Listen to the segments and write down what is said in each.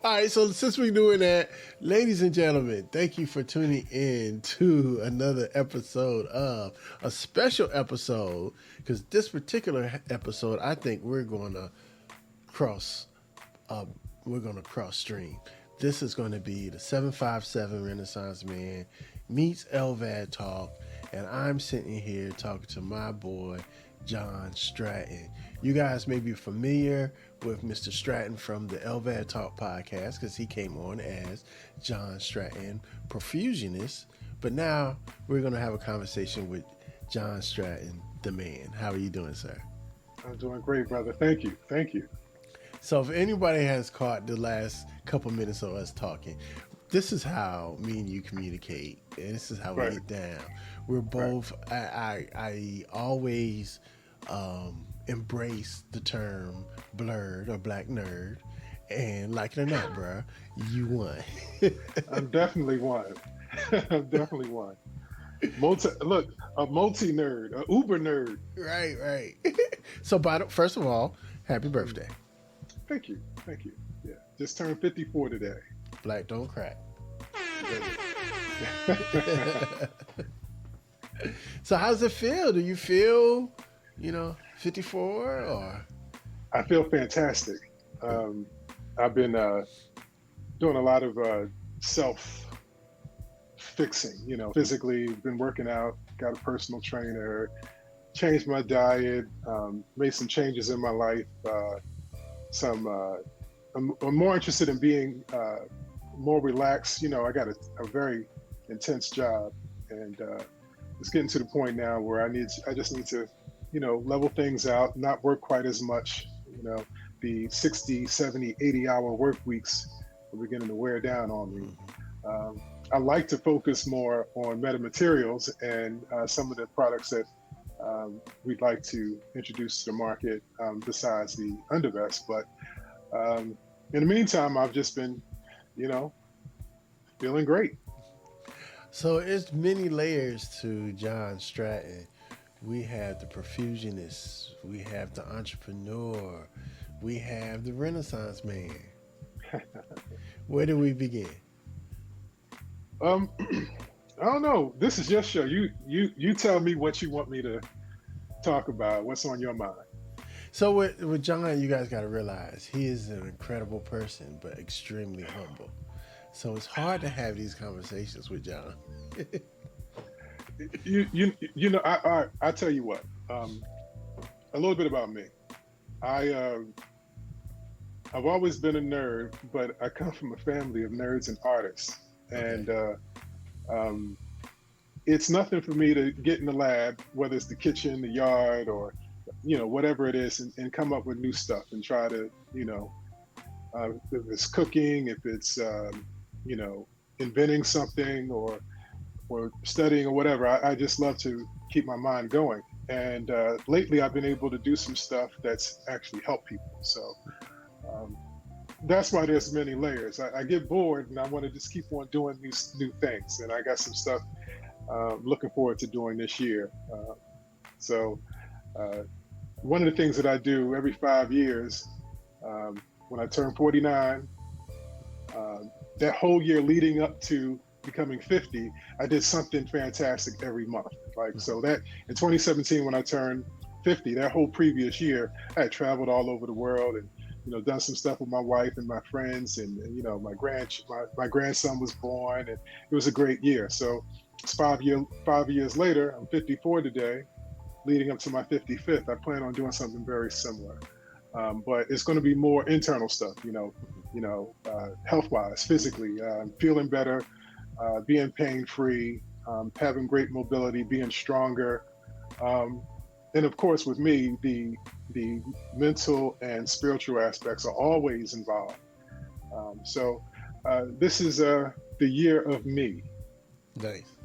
All right, so since we're doing that, ladies and gentlemen, thank you for tuning in to another episode of a special episode, because this particular episode, I think we're going to cross stream. This is going to be the 757 Renaissance Man meets LVAD talk, and I'm sitting here talking to my boy John Stratton. You guys may be familiar with Mr. Stratton from the LVAD Talk podcast because he came on as John Stratton, perfusionist. But now we're going to have a conversation with John Stratton, the man. How are you doing, sir? I'm doing great, brother. Thank you. Thank you. So if anybody has caught the last couple minutes of us talking, this is how me and you communicate, and this is how we get down. We're both. I always embrace the term blurred or black nerd, and like it or not, bro, you won. I'm definitely one. I'm definitely one. A multi nerd, a uber nerd. Right. So, first of all, happy birthday. Thank you. Yeah, just turned 54 today. Black don't crack. So how's it feel? Do you feel, 54 or? I feel fantastic. I've been doing a lot of self-fixing, physically, been working out, got a personal trainer, changed my diet, made some changes in my life. I'm more interested in being more relaxed. I got a very intense job, and it's getting to the point now where I just need to, level things out, not work quite as much. The 60, 70, 80-hour work weeks are beginning to wear down on me. I like to focus more on metamaterials and some of the products that we'd like to introduce to the market besides the undervest. But in the meantime, I've just been, feeling great. So it's many layers to John Stratton. We have the perfusionist, we have the entrepreneur, we have the Renaissance man. Where do we begin? I don't know. This is your show. You tell me what you want me to talk about. What's on your mind? So with John, you guys got to realize he is an incredible person, but extremely humble. So it's hard to have these conversations with John. I tell you what. A little bit about me. I've always been a nerd, but I come from a family of nerds and artists, and it's nothing for me to get in the lab, whether it's the kitchen, the yard, or whatever it is, and come up with new stuff and try to, if it's cooking, if it's, inventing something or studying or whatever. I just love to keep my mind going. And lately I've been able to do some stuff that's actually helped people. So that's why there's many layers. I get bored and I want to just keep on doing these new things. And I got some stuff looking forward to doing this year. One of the things that I do every 5 years, when I turn 49, that whole year leading up to becoming 50, I did something fantastic every month. So that in 2017, when I turned 50, that whole previous year, I had traveled all over the world and, done some stuff with my wife and my friends, and my grandson was born, and it was a great year. So it's 5 years later, I'm 54 today, leading up to my 55th. I plan on doing something very similar. But it's going to be more internal stuff, health-wise, physically, feeling better, being pain-free, having great mobility, being stronger. And of course, with me, the mental and spiritual aspects are always involved. So this is the year of me. Nice.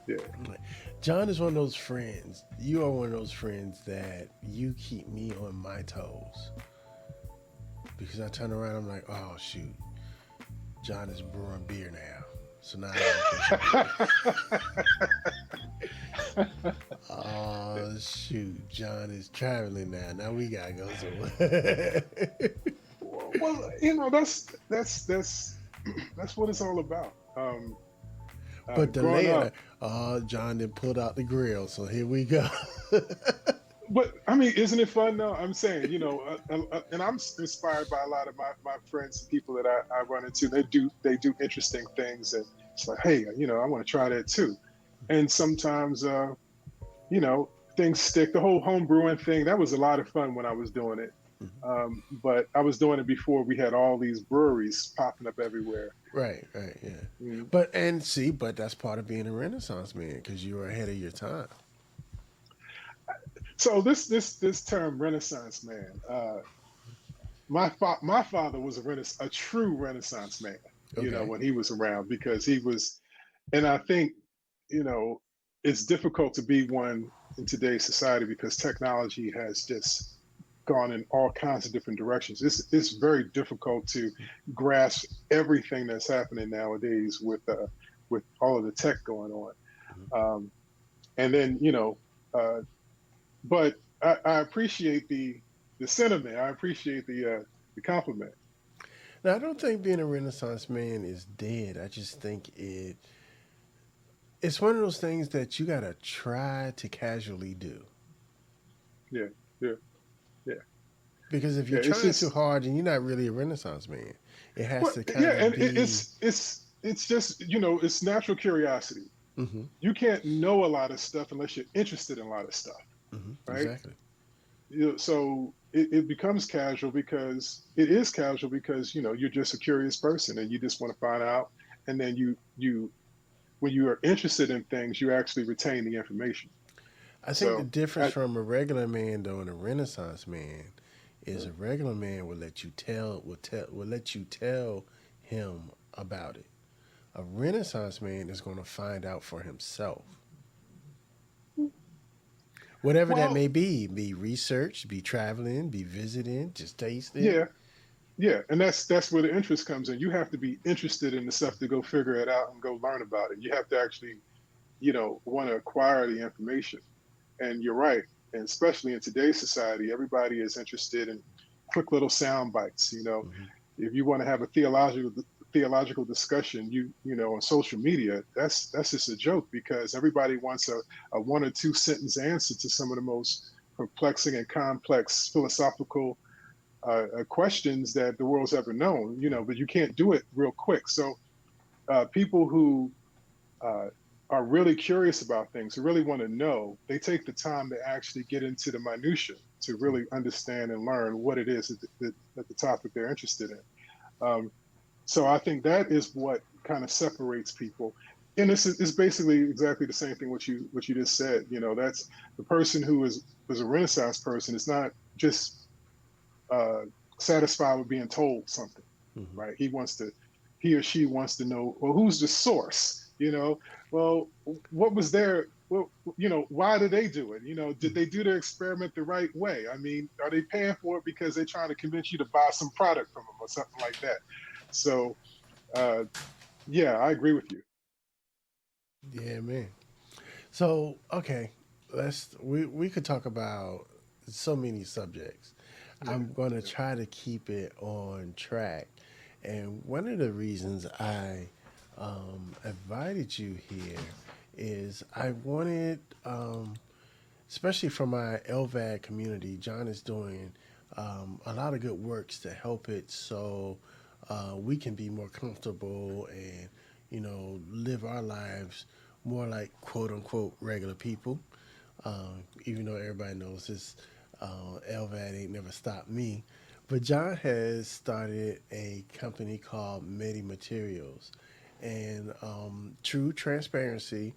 Yeah. John is one of those friends. You are one of those friends that you keep me on my toes. because I turn around, I'm like, oh shoot, John is brewing beer now. So now I gotta oh shoot, John is traveling now. Now we gotta go somewhere. Well, that's what it's all about. But the Growing later, up, John then pulled out the grill. So here we go. but I mean, isn't it fun though? I'm saying, and I'm inspired by a lot of my friends and people that I run into. They do interesting things, and it's like, hey, I want to try that too. And sometimes, you know, things stick. The whole home brewing thing, that was a lot of fun when I was doing it. But I was doing it before we had all these breweries popping up everywhere. Right, right, yeah. Mm. But that's part of being a Renaissance man because you were ahead of your time. So this term Renaissance man, my father was a true Renaissance man. Okay. When he was around because he was, and I think, you know, it's difficult to be one in today's society because technology has just gone in all kinds of different directions. It's very difficult to grasp everything that's happening nowadays with all of the tech going on. Um, and then uh, but I appreciate the sentiment. I appreciate the compliment. Now, I don't think being a Renaissance man is dead. I just think it's one of those things that you gotta try to casually do. Yeah, yeah, yeah, Because if you're yeah. It's trying too just hard, then you're not really a Renaissance man. It has well, to yeah, kind of and be. it's just it's natural curiosity. Hmm. You can't know a lot of stuff unless you're interested in a lot of stuff, Hmm. right? Exactly. So it becomes casual because it is casual because you're just a curious person and you just want to find out, and then you when you are interested in things, you actually retain the information. I think the So difference I, from a regular man though and a Renaissance man is a regular man will let you tell him about it. A Renaissance man is going to find out for himself. Whatever that well, may be research, be traveling, be visiting, just tasting. yeah, yeah, and that's where the interest comes in. You have to be interested in the stuff to go figure it out and go learn about it. You have to actually, want to acquire the information. And you're right. And especially in today's society, everybody is interested in quick little sound bites. Hmm. If you want to have a theological discussion, on social media, that's just a joke because everybody wants a one or two sentence answer to some of the most perplexing and complex philosophical questions that the world's ever known. But you can't do it real quick. So people who uh, are really curious about things, who really want to know, they take the time to actually get into the minutia to really understand and learn what it is that the topic they're interested in. Um, so I think that is what kind of separates people. And it's basically exactly the same thing what you just said. That's the person who is a Renaissance person is not just uh, satisfied with being told something, Hmm. right? He or she wants to know, well, who's the source? Well, what was their, well, why did they do it? Did they do their experiment the right way? I mean, are they paying for it because they're trying to convince you to buy some product from them or something like that? So, uh, yeah, I agree with you. Yeah, man. So okay, we could talk about so many subjects. Yeah, I'm going to yeah. try to keep it on track, and one of the reasons I invited you here is I wanted, especially for my LVAD community, John is doing a lot of good works to help it so we can be more comfortable and live our lives more like quote unquote regular people. Even though everybody knows this, LVAD ain't never stopped me. But John has started a company called Medimaterials, and true transparency.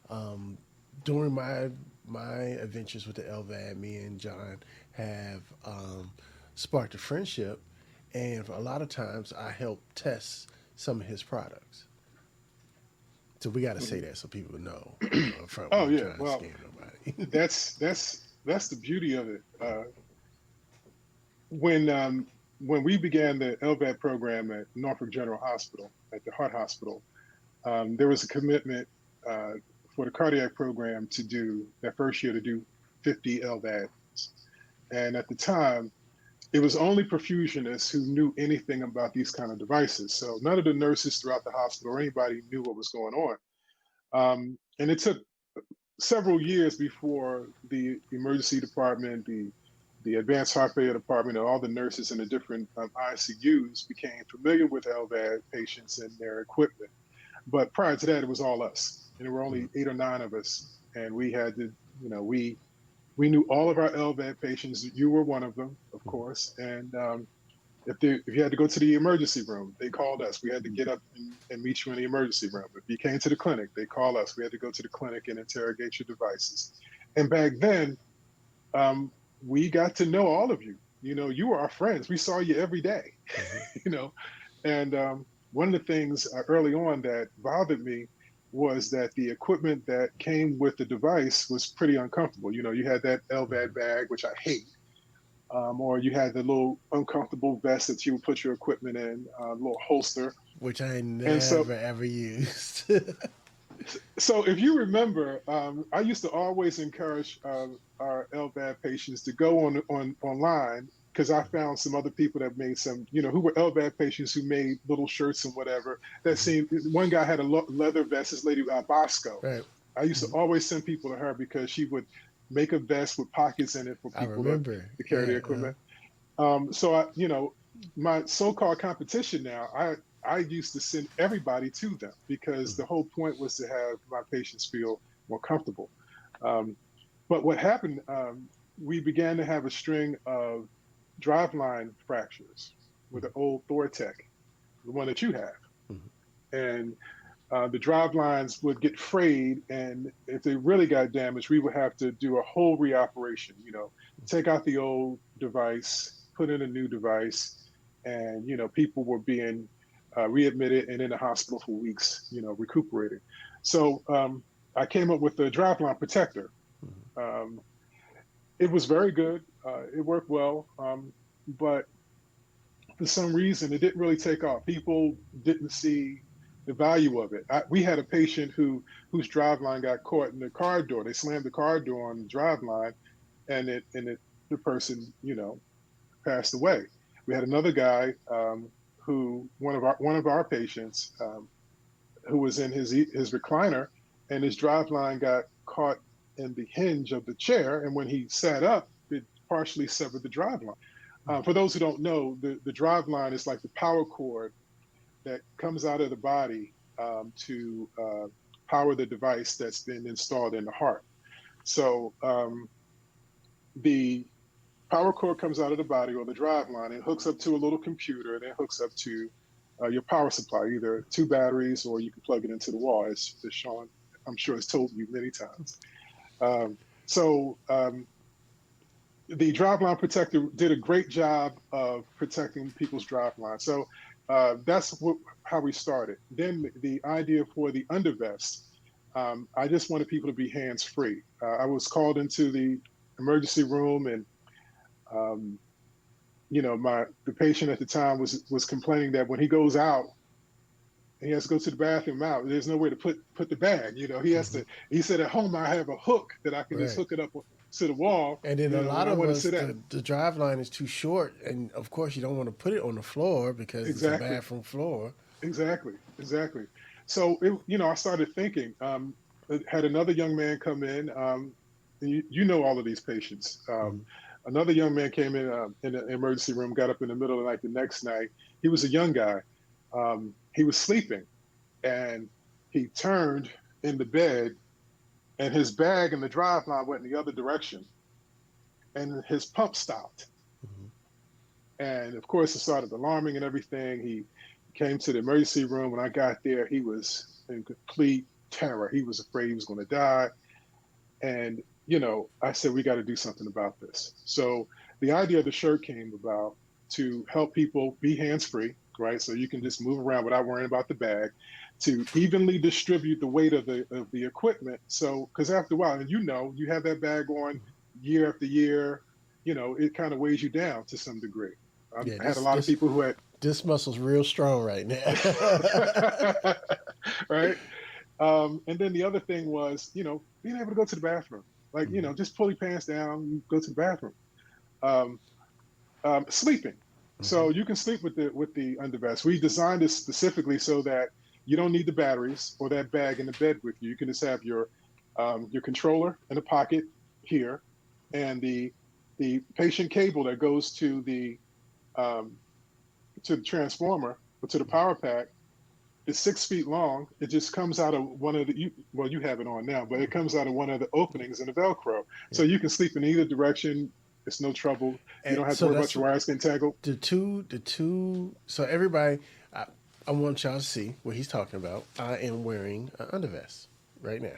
Um, During my adventures with the LVAD, me and John have sparked a friendship, and a lot of times I help test some of his products. So we got to say Mhm. that so people know up front we Oh ain't yeah, trying to well, scam nobody. that's the beauty of it. When when we began the LVAD program at Norfolk General Hospital, at the Heart Hospital, there was a commitment uh, for the cardiac program to do that first year to do 50 LVADs. And at the time, it was only perfusionists who knew anything about these kind of devices. So none of the nurses throughout the hospital or anybody knew what was going on. And it took several years before the emergency department, the advanced heart failure department, and all the nurses in the different ICUs became familiar with LVAD patients and their equipment. But prior to that, it was all us, and there were only 8 or 9 of us, and we had to, we knew all of our LVAD patients. You were one of them, of course, and if you had to go to the emergency room, they called us. We had to get up and meet you in the emergency room. If you came to the clinic, they called us. We had to go to the clinic and interrogate your devices. And back then, we got to know all of you. You were our friends. We saw you every day. you know, and one of the things early on that bothered me was that the equipment that came with the device was pretty uncomfortable. You had that LVAD bag, which I hate. Or you had the little uncomfortable vest that you would put your equipment in, little holster. Which I And so, never ever used. so if you remember, I used to always encourage our LVAD patients to go on online because I found some other people that made some, who were LVAD patients who made little shirts and whatever. That seemed one guy had a leather vest. This lady Bosco. Right. I used to always send people to her because she would make a vest with pockets in it for I people remember. to carry the Yeah. equipment. So my so-called competition now, I used to send everybody to them because the whole point was to have my patients feel more comfortable. Um, but what happened, we began to have a string of driveline fractures with an old Thortec, the one that you have. Mhm. And the drive lines would get frayed, and if they really got damaged, we would have to do a whole reoperation. Take out the old device, put in a new device, and people were being readmitted and in the hospital for weeks, recuperating. So I came up with the driveline protector. Um, it was very good. It worked well, but for some reason, it didn't really take off. People didn't see the value of it. We had a patient whose drive line got caught in the car door. They slammed the car door on the drive line, and the person passed away. We had another guy who one of our patients who was in his recliner, and his drive line got caught in the hinge of the chair, and when he sat up, it partially severed the drive line. For those who don't know, the drive line is like the power cord that comes out of the body to power the device that's been installed in the heart. So the power cord comes out of the body or the drive line and hooks up to a little computer and then hooks up to your power supply, either 2 batteries or you can plug it into the wall, as Sean, I'm sure, has told you many times. Um, so the driveline protector did a great job of protecting people's driveline. So how we started. Then the idea for the undervest, I just wanted people to be hands-free. I was called into the emergency room, and the patient at the time was complaining that when he goes out, he has to go to the bathroom out. There's no way to put the bag. He has to. He said, at home I have a hook that I can just Right. hook it up to the wall. And then a When lot I of want to us, sit at. the drive line is too short, and of course you don't want to put it on the floor because it's a Exactly, bathroom floor. exactly. So I started thinking. Had another young man come in. And you know all of these patients. Another young man came in the emergency room, got up in the middle of the night the next night. He was a young guy. He was sleeping, and he turned in the bed, and his bag and the drive line went in the other direction, and his pump stopped. Mhm. And of course, it started alarming and everything. He came to the emergency room. When I got there, he was in complete terror. He was afraid he was going to die. And, I said, we got to do something about this. So the idea of the shirt came about to help people be hands free, right? So you can just move around without worrying about the bag, to evenly distribute the weight of the equipment. So, because after a while, and you have that bag on year after year, it kind of weighs you down to some degree. Yeah, I had a this lot of this people who had, this muscle's real strong right now. right? And then the other thing was, being able to go to the bathroom, like, Mhm, just pull your pants down, you go to the bathroom. Um, Sleeping. So mhm. you can sleep with the undervest. We designed it specifically so that you don't need the batteries or that bag in the bed with you. You can just have your controller in the pocket here, and the patient cable that goes um, to the transformer or to the power pack is 6 feet long. It just comes out of one of well, you have it on now, but it comes out of one of the openings in the Velcro. Yeah. So you can sleep in either direction. It's no trouble. You And don't have to so worry about that's your wires getting tangled. the two. So everybody, I want y'all to see what he's talking about. I am wearing an undervest right now,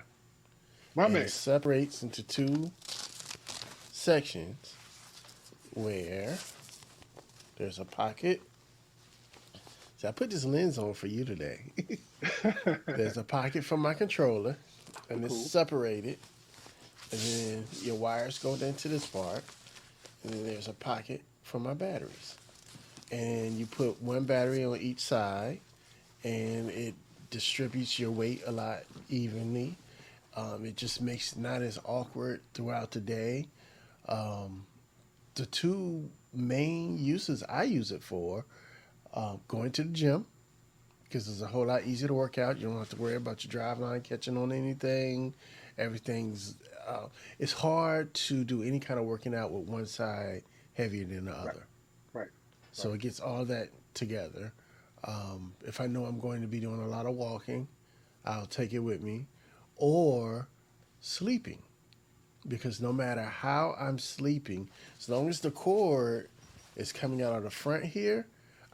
My and it man. separates into two sections where there's a pocket. So I put this lens on for you today. There's a pocket for my controller, and it's Cool. separated. And then your wires go into this part, and then there's a pocket for my batteries. And you put one battery on each side, and it distributes your weight a lot evenly. It just makes it not as awkward throughout the day. Um, the two main uses I use it for, going to the gym, because it's a whole lot easier to work out. You don't have to worry about your drive line catching on anything. Everything's it's hard to do any kind of working out with one side heavier than the Right, other. right, So right. it gets all that together. If I know I'm going to be doing a lot of walking, I'll take it with me, or sleeping, because no matter how I'm sleeping, as long as the cord is coming out of the front here,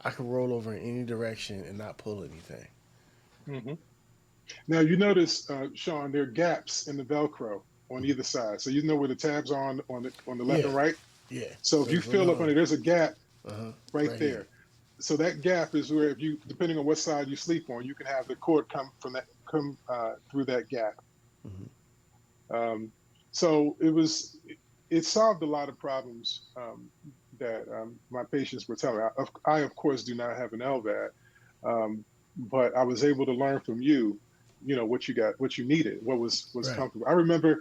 I can roll over in any direction and not pull anything. Hmm. Now you notice, Sean, there are gaps in the Velcro on either side, so you know where the tabs are on the left Yeah, and right. yeah. So if you There's one feel up on on. it, there's a gap right Right here. there. So that gap is where, if you, depending on what side you sleep on, you can have the cord come through that gap. Hmm. Um, so it solved a lot of problems that my patients were telling. I of course do not have an LVAD, but I was able to learn from you, what you got, what you needed, what was Right. comfortable. I remember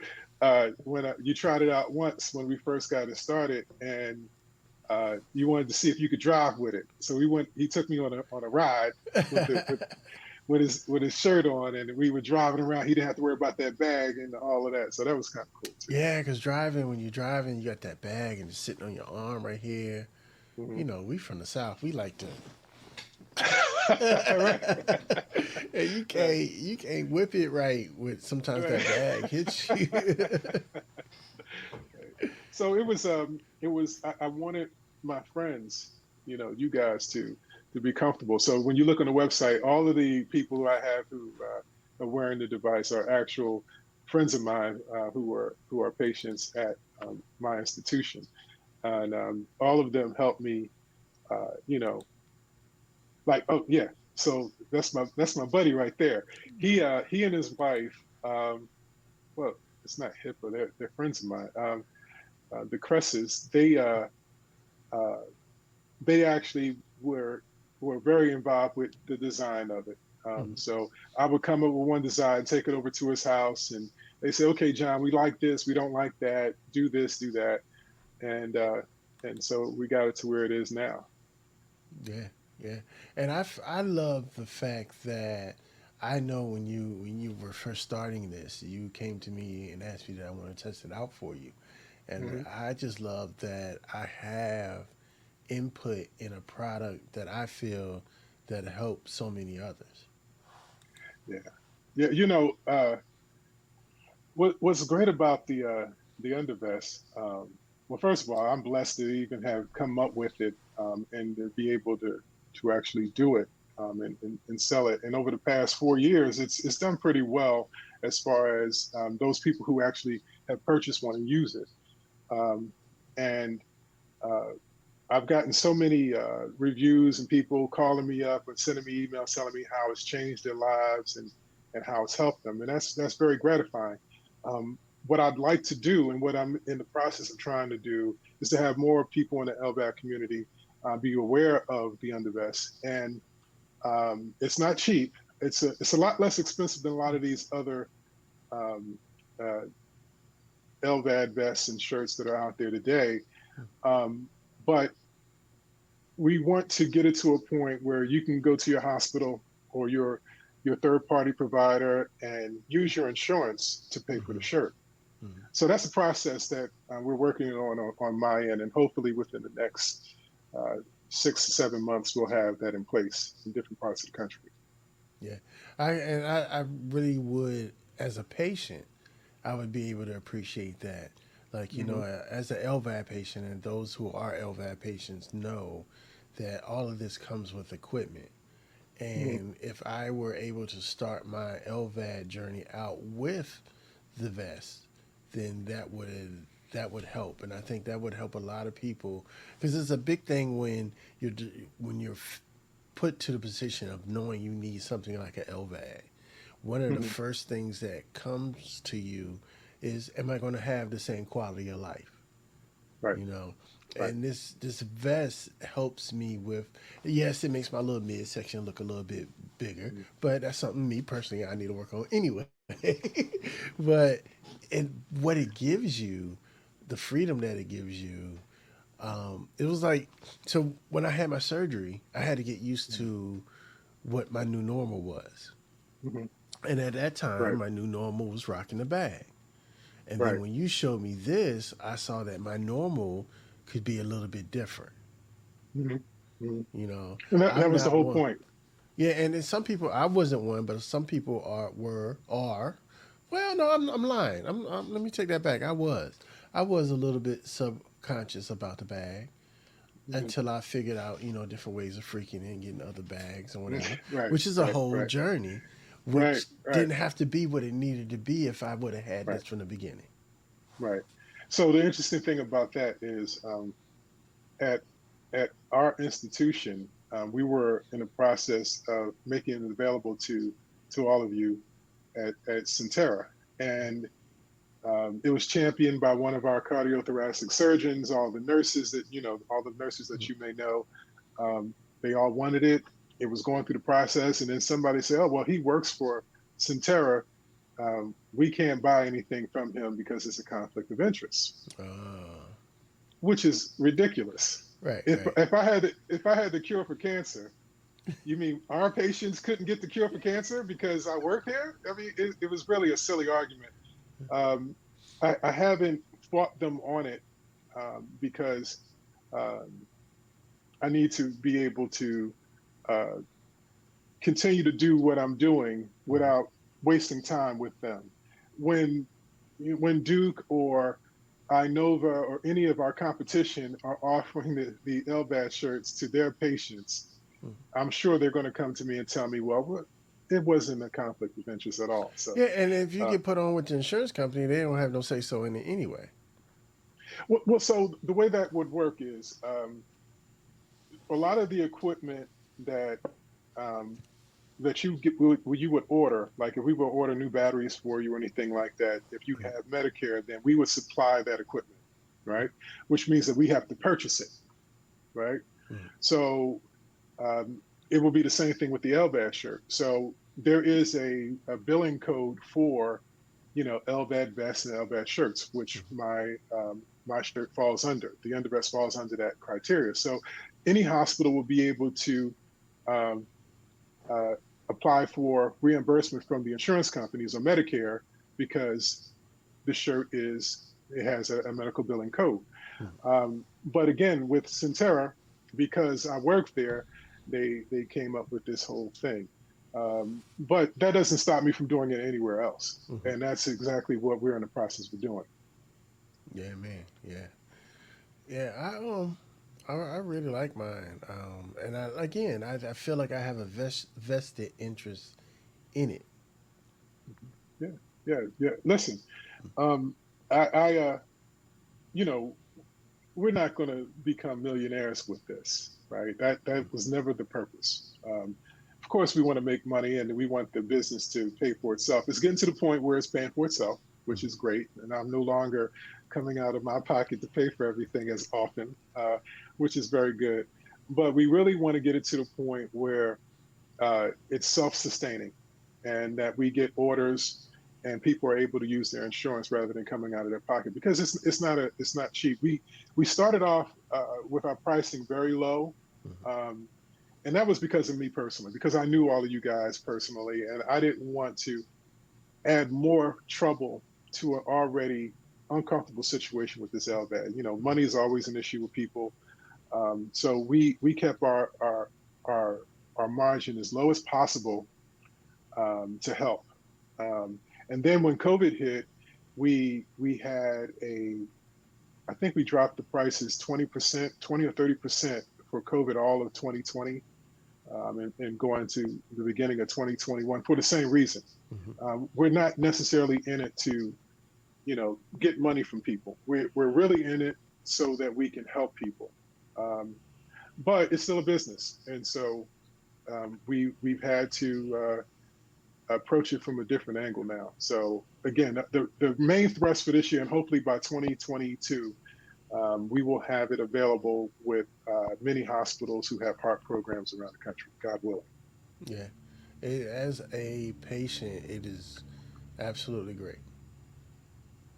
when you tried it out once when we first got it started, and you wanted to see if you could drive with it. So we went. He took me on a ride with the with his shirt on, and we were driving around. He didn't have to worry about that bag and all of that. So that was kind of cool too. Yeah, because driving, when you're driving, you got that bag and it's sitting on your arm right here. Hmm. You know, we from the South. We like to. Right, And you right, can't whip it right with sometimes that bag right. hits you. So I wanted my friends, you guys to be comfortable. So when you look on the website, all of the people who I have who are wearing the device are actual friends of mine who are patients at my institution, and all of them help me. Uh, you know, like, oh yeah, so that's my buddy right there. He and his wife, well, it's not HIPAA, they're friends of mine. The Cresses, uh, they actually were very involved with the design of it. Mhm. So I would come up with one design, take it over to his house, and they say, "Okay, John, we like this, we don't like that. Do this, do that," and so we got it to where it is now. Yeah, yeah. And I love the fact that I know when you were first starting this, you came to me and asked me that I want to test it out for you. And Hmm. I just love that I have input in a product that I feel that helps so many others. Yeah, yeah. What's great about the undervest? Well, first of all, I'm blessed to even have come up with it, and to be able to actually do it, and sell it. And over the past 4 years, it's done pretty well as far as those people who actually have purchased one and use it. Um, and uh, I've gotten so many reviews and people calling me up and sending me emails telling me how it's changed their lives, and how it's helped them, and that's very gratifying. What I'd like to do, and what I'm in the process of trying to do, is to have more people in the LVAD community be aware of the undervest. And it's not cheap. It's a lot less expensive than a lot of these other um, uh, LVAD vests and shirts that are out there today. Um, but we want to get it to a point where you can go to your hospital or your third party provider and use your insurance to pay for the Mm-hmm. shirt. Mm-hmm. So that's a process that we're working on my end, and hopefully within the next uh, 6 to 7 months we'll have that in place in different parts of the country. Yeah, I really would, as a patient, I would be able to appreciate that. Like, Hmm. as an LVAD patient, and those who are LVAD patients know that all of this comes with equipment. Hmm. And if I were able to start my LVAD journey out with the vest, then that would help, and I think that would help a lot of people because it's a big thing when you're put to the position of knowing you need something like an LVAD. One of the Hmm. first things that comes to you is, am I going to have the same quality of life? Right, you know right. and this vest helps me with, yes, it makes my little midsection look a little bit bigger, Mhm. but that's something me personally I need to work on anyway. But what it gives you, the freedom that it gives you, it was like, so when I had my surgery I had to get used Mhm. to what my new normal was, Mhm. and at that time Right, my new normal was rocking the bag. And then right. when you showed me this, I saw that my normal could be a little bit different. Hmm. Hmm. You know, And that I'm was the not whole one. point. Yeah, and then some people, I wasn't one, but some people are. Well, no, I'm lying. Let me take that back. I was a little bit subconscious about the bag Hmm. until I figured out, different ways of freaking and getting other bags or whatever, Right, which is a right, whole right, journey, right, which right, didn't have to be what it needed to be if I would have had right, this from the beginning. right. So the interesting thing about that is at at our institution, we were in the process of making it available to all of you at Centera, and it was championed by one of our cardiothoracic surgeons. All the nurses that you may know, um, they all wanted it. It was going through the process, and then somebody said, "Oh, well, he works for Centera. We can't buy anything from him because it's a conflict of interest," Uh, which is ridiculous. right, If right. if I had the cure for cancer, you mean our patients couldn't get the cure for cancer because I work here? I mean, it was really a silly argument. Um, I haven't fought them on it because um, I need to be able to uh, continue to do what I'm doing Mhm. without wasting time with them. When Duke or Inova or any of our competition are offering the LVAD shirts to their patients, Mhm. I'm sure they're going to come to me and tell me, well, it wasn't a conflict of interest at all. So, Yeah, and if you uh, get put on with the insurance company, they don't have no say so in it anyway. so the way that would work is a lot of the equipment that um, you would order, like if we would order new batteries for you or anything like that, if you have Medicare, then we would supply that equipment, right? Which means that we have to purchase it, right? Mhm. So um, it will be the same thing with the LVAD shirt. So there is a billing code for, LVAD vests and LVAD shirts, which my shirt falls under. The undervest falls under that criteria. So any hospital will be able to um, uh, apply for reimbursement from the insurance companies or Medicare because the shirt it has a medical billing code. Mhm. But again, with Centera, because I work there, they came up with this whole thing. But that doesn't stop me from doing it anywhere else, Mhm. and that's exactly what we're in the process of doing. Yeah, man. Yeah, yeah. I really like mine. And I feel like I have a vested interest in it. Yeah, yeah, yeah. Listen, um, I you know, we're not going to become millionaires with this, right? That was never the purpose. Of course, we want to make money and we want the business to pay for itself. It's getting to the point where it's paying for itself, which Mhm. is great, and I'm no longer coming out of my pocket to pay for everything as often, which is very good. but we really want to get it to the point where it's self-sustaining, and that we get orders and people are able to use their insurance rather than coming out of their pocket, because it's not cheap. We started off with our pricing very low, Mhm. um, and that was because of me personally, because I knew all of you guys personally, and I didn't want to add more trouble to an already uncomfortable situation with this LVAD. You know, money is always an issue with people, so we kept our our margin as low as possible, to help. Um, and then when COVID hit, we had a, I think we dropped the prices 20%, 20 or 30% for COVID all of 2020, and going to the beginning of 2021 for the same reason. Mhm. We're not necessarily in it to, get money from people. We're really in it so that we can help people. Um, but it's still a business, and so we've had to approach it from a different angle now. So again, the main thrust for this year, and hopefully by 2022, we will have it available with many hospitals who have heart programs around the country, God willing. Yeah. As a patient, it is absolutely great.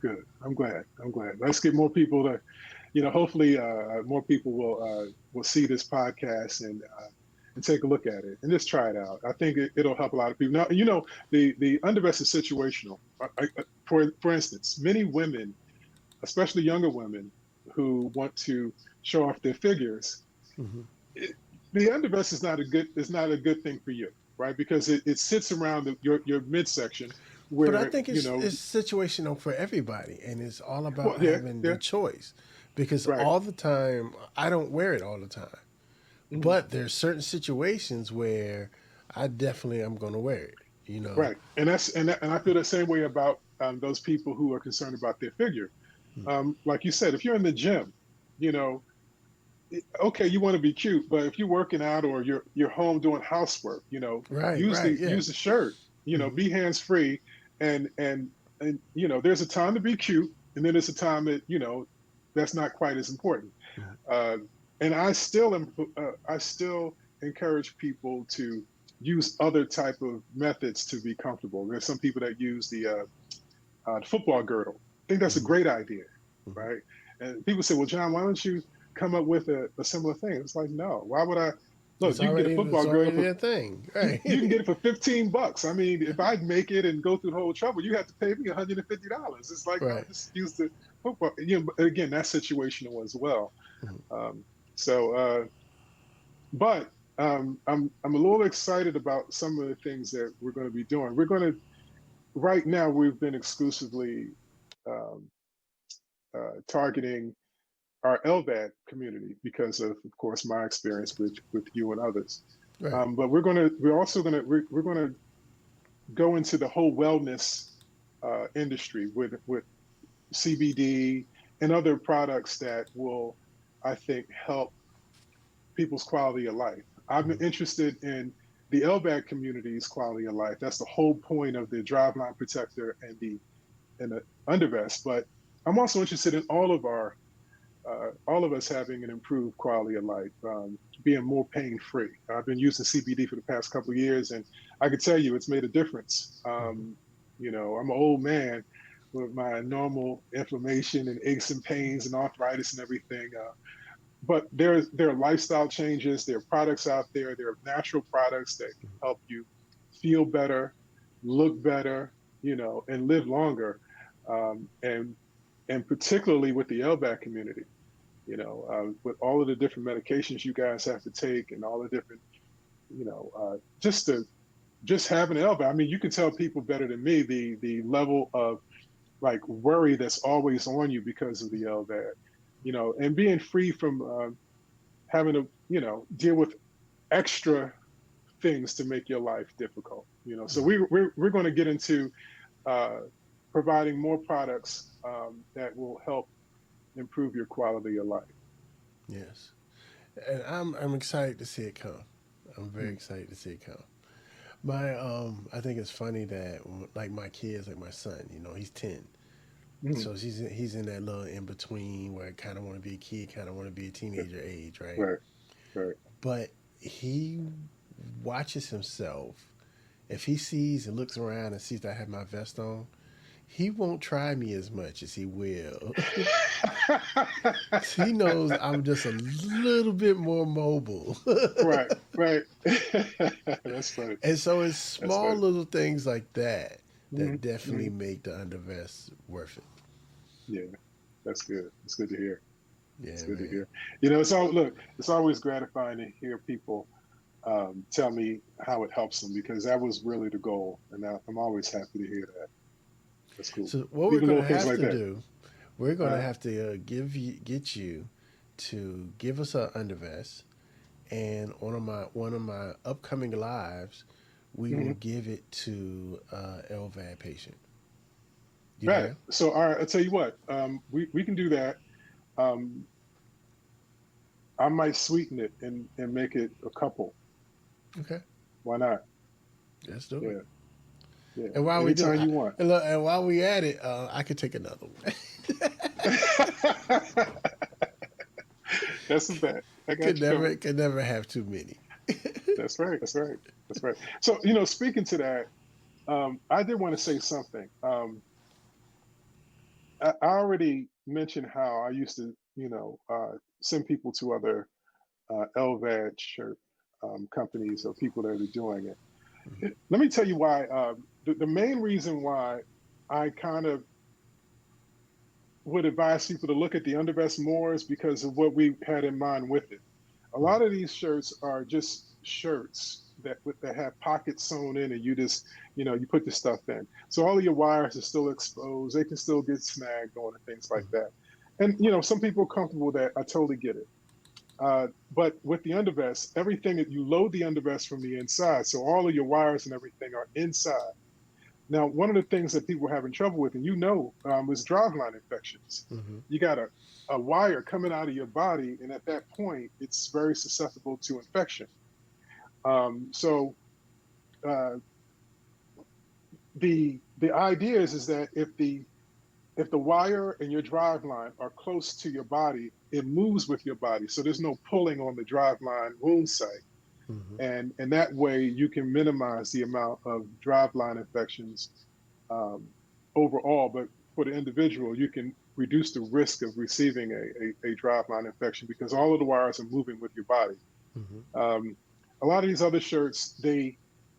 Good. I'm glad. I'm glad. Let's get more people to, hopefully more people will see this podcast and take a look at it and just try it out. I think it'll help a lot of people. Now, the undervest is situational. For instance, many women, especially younger women, who want to show off their figures, Hmm. it, the undervest is not a good thing for you, right? Because it sits around your midsection But I where think it's situational for everybody, and it's all well, about yeah, having the yeah, choice. Because right. all the time, I don't wear it all the time, Mhm. but there's certain situations where I definitely am going to wear it. You know. Right, and I feel the same way about those people who are concerned about their figure. Like you said, if you're in the gym, you know, okay, you want to be cute, but if you're working out or you're home doing housework, Right. use Right. the Yeah. use the shirt, Hmm. be hands free, and there's a time to be cute, and then there's a time that that's not quite as important. Hmm. Uh, and I still encourage people to use other type of methods to be comfortable. There's some people that use the football girdle. I think that's a Hmm. great idea, Hmm. right? And people say, well, John, why don't you come up with a similar thing? It's like, no, why would I? Look, you can get a It's football girdle already for a thing, you can right? get it for $15. I mean, if I make it and go through the whole trouble, you have to pay me $150. It's like, no, Right. just use the football. But again, that's situational as well. Mhm. Um, so, but I'm a little excited about some of the things that we're going to be doing. We're going to right now we've been exclusively um, targeting our LVAD community because of course, my experience with you and others. Right. But we're going to go into the whole wellness industry with CBD and other products that will, I think, help people's quality of life. I'm Mhm. interested in the LVAD community's quality of life. That's the whole point of the driveline protector and the undervest. But I'm also interested in all of us having an improved quality of life, being more pain free. I've been using CBD for the past couple of years, and I can tell you it's made a difference. Mhm. I'm an old man with my normal inflammation and aches and pains and arthritis and everything. But there are lifestyle changes. There are products out there. There are natural products that can help you feel better, look better, and live longer. And particularly with the LVAC community, with all of the different medications you guys have to take and all the different, just having an LVAC. I mean, you can tell people better than me the level of like worry that's always on you because of the LVAD, and being free from having to, deal with extra things to make your life difficult. So Mhm. we're going to get into uh, providing more products that will help improve your quality of life. Yes. And I'm excited to see it come. I'm very Mm, excited to see it come. My I think it's funny that like my kids, like my son, he's 10, mm, so he's in that little in between where I kind of want to be a kid, kind of want to be a teenager age, right? right. Right. but he watches himself. If he sees and looks around and sees that I have my vest on, he won't try me as much as he will. He knows I'm just a little bit more mobile. Right. Right. That's funny. And so it's That's small funny. little things like that Hmm. that definitely Hmm. make the undervest worth it. Yeah, that's good. It's good to hear. It's Yeah, good to man. hear. It's all look. It's always gratifying to hear people tell me how it helps them because that was really the goal, and I'm always happy to hear that. That's cool. So what we're Even gonna little things have like to that. do, we're gonna Uh, have to get you to give us an undervest, and one of my upcoming lives, we will mhm. give it to LVAD patient. You Right. down? So, all right. I'll tell you what. We can do that. Um, I might sweeten it and make it a couple. Okay, Why not? let's do it. Yeah. Yeah. And while we do, Anytime you want. and, look, and while we at it, I could take another one. That's a bet. I got could you covered. never have too many. That's right. That's right. That's right. So, speaking to that, I did want to say something. I already mentioned how I used to, send people to other LVAD shirt companies or people that are doing it. Let me tell you why. The main reason why I kind of would advise people to look at the undervest more is because of what we had in mind with it. A lot of these shirts are just shirts that have pockets sewn in, and you just you put the stuff in. So all of your wires are still exposed. They can still get snagged on and things like that. And some people are comfortable with that. I totally get it. But with the undervest, everything that you load the undervest from the inside, so all of your wires and everything are inside. Now, one of the things that people are having trouble with, and is driveline infections. Mm-hmm. You got a wire coming out of your body, and at that point, it's very susceptible to infection. So uh, the idea is that if the wire and your drive line are close to your body, it moves with your body. So there's no pulling on the drive line wound site. Mm-hmm. And that way you can minimize the amount of drive line infections um, overall. But for the individual, you can reduce the risk of receiving a drive line infection because all of the wires are moving with your body. Mm-hmm. Um, a lot of these other shirts, they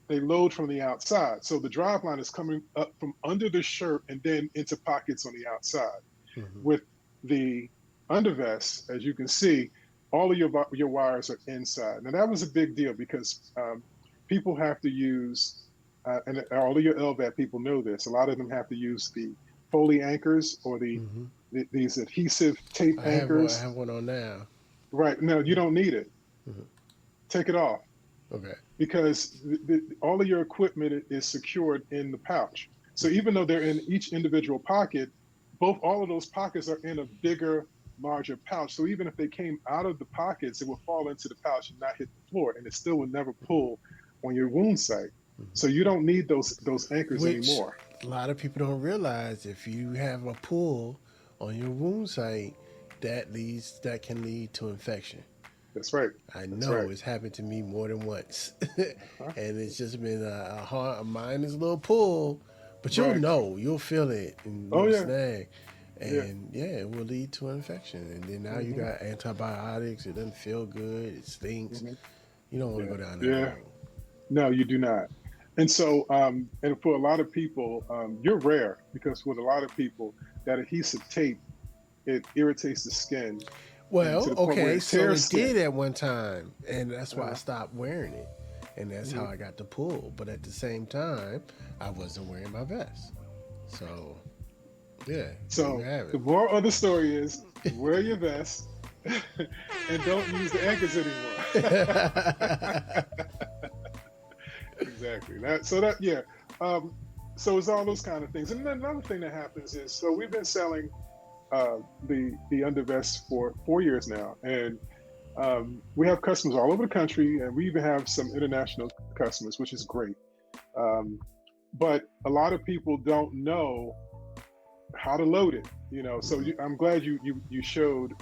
load from the outside. So the drive line is coming up from under the shirt and then into pockets on the outside. Mm-hmm. With the undervest, as you can see, all of your wires are inside. Now that was a big deal because people have to use, and all of your LVAD people know this. A lot of them have to use the Foley anchors or Mm-hmm. these adhesive tape I anchors. have one on now. Right. No, you don't need it. Mm-hmm. Take it off Okay. because all of your equipment is secured in the pouch. So even though they're in each individual pocket, all of those pockets are in a bigger, larger pouch. So even if they came out of the pockets, it would fall into the pouch and not hit the floor, and it still would never pull on your wound site. Mm-hmm. So you don't need those anchors Which anymore. a lot of people don't realize if you have a pull on your wound site, that can lead to infection. That's right. I That's know right. it's happened to me more than once, Uh-huh. and it's just been a hard, a mindless little pull, but Right. you'll feel it, and Oh you'll yeah. snag, Yeah. and yeah, it will lead to infection, and then now you Hmm. got antibiotics. It doesn't feel good. It stinks. Hmm. You don't want Yeah. to go down that Yeah. road. No, you do not. And so, and for a lot of people, you're rare because with a lot of people, that adhesive tape, it irritates the skin and to Well, the point where okay, it so tears it did skin. at one time, and that's why I Uh, stopped wearing it, and that's how mhm. I got the pull. But at the same time, I wasn't wearing my vest, so yeah, there you So have the it. moral of the story is wear your vest and don't use the anchors anymore. Exactly. Yeah. Um, so it's all those kind of things. And then another thing that happens is so we've been selling the undervest for 4 years now, and we have customers all over the country, and we even have some international customers, which is great. Um, but a lot of people don't know how to load it. So I'm glad you showed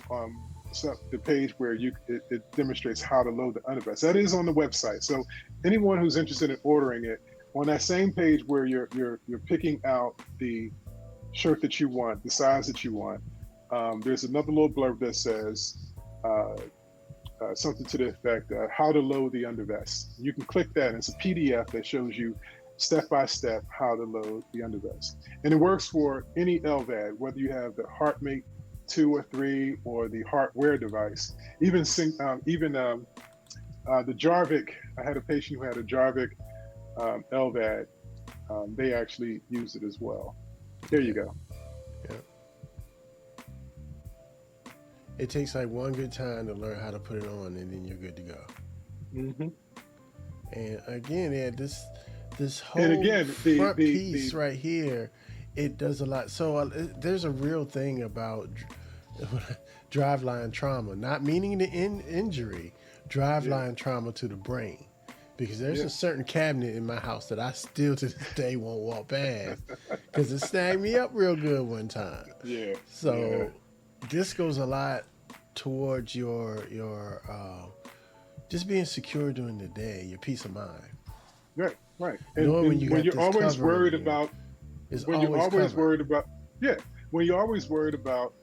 the page where it demonstrates how to load the undervest. That is on the website. So anyone who's interested in ordering it, on that same page where you're picking out the shirt that you want, the size that you want, there's another little blurb that says something to the effect how to load the undervest. You can click that, and it's a PDF that shows you step by step how to load the undervest. And it works for any LVAD, whether you have the HeartMate 2 or 3 or the HeartWear device. Even the Jarvik, I had a patient who had a Jarvik LVAD. They actually use it as well. There you go. Yeah. It takes like one good time to learn how to put it on, and then you're good to go. Mm-hmm. And again, yeah, this whole And again, front piece right here, it does a lot. So there's a real thing about driveline trauma, not meaning the injury, driveline trauma to the brain. Because there's a certain cabinet in my house that I still to this day won't walk past because it snagged me up real good one time. Yeah. So this goes a lot towards your just being secure during the day, your peace of mind. Right. And when you're always worried about, when you're always worried about,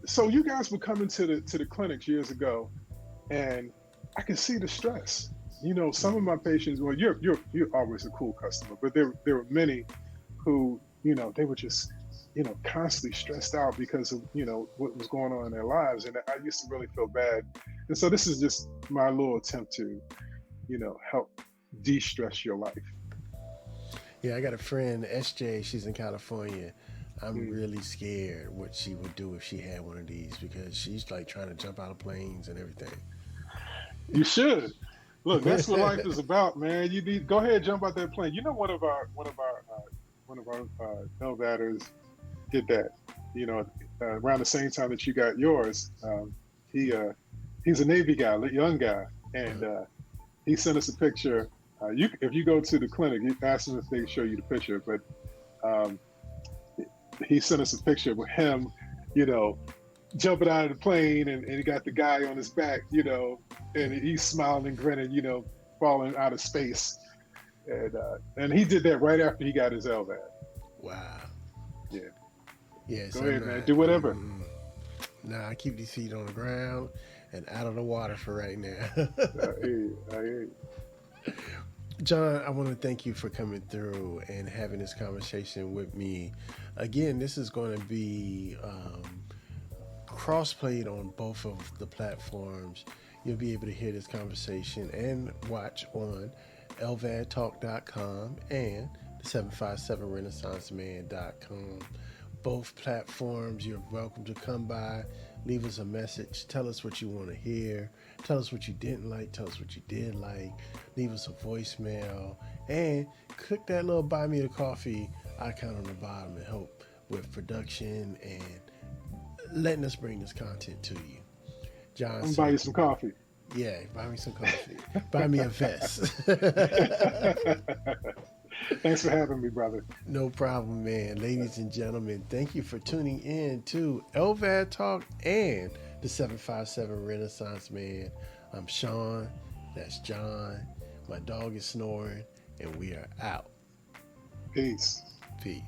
so you guys were coming to the clinics years ago, and I could see the stress. You know, some of my patients, well, you're always a cool customer, but there were many who, you know, they were just, you know, constantly stressed out because of, you know, what was going on in their lives. And I used to really feel bad. And so this is just my little attempt to, you know, help de-stress your life. Yeah, I got a friend, SJ, she's in California. I'm really scared what she would do if she had one of these because she's like trying to jump out of planes and everything. You should. Look, that's what life is about, man. You need go ahead, jump out that plane. You know, one of our LVADers did that. You know, around the same time that you got yours, he's a Navy guy, young guy, and he sent us a picture. If you go to the clinic, you ask them if they show you the picture, but he sent us a picture with him, you know, jumping out of the plane, and he got the guy on his back, you know, and he's smiling and grinning, you know, falling out of space. And he did that right after he got his LVAD. Wow. Yeah. Yeah. Go ahead, man. Do whatever. Nah, I keep these feet on the ground and out of the water for right now. I hear you. John, I want to thank you for coming through and having this conversation with me. Again, this is going to be cross-played on both of the platforms. You'll be able to hear this conversation and watch on LVADtalk.com and the 757renaissanceman.com. Both platforms, you're welcome to come by, leave us a message, tell us what you want to hear, tell us what you didn't like, tell us what you did like, leave us a voicemail, and click that little buy me a coffee icon on the bottom and help with production and letting us bring this content to you. John, I'm buy you some coffee. Yeah, buy me some coffee. Buy me a vest. Thanks for having me, brother. No problem, man. Ladies and gentlemen, thank you for tuning in to LVAD Talk and the 757 Renaissance Man. I'm Sean. That's John. My dog is snoring, and we are out. Peace. Peace.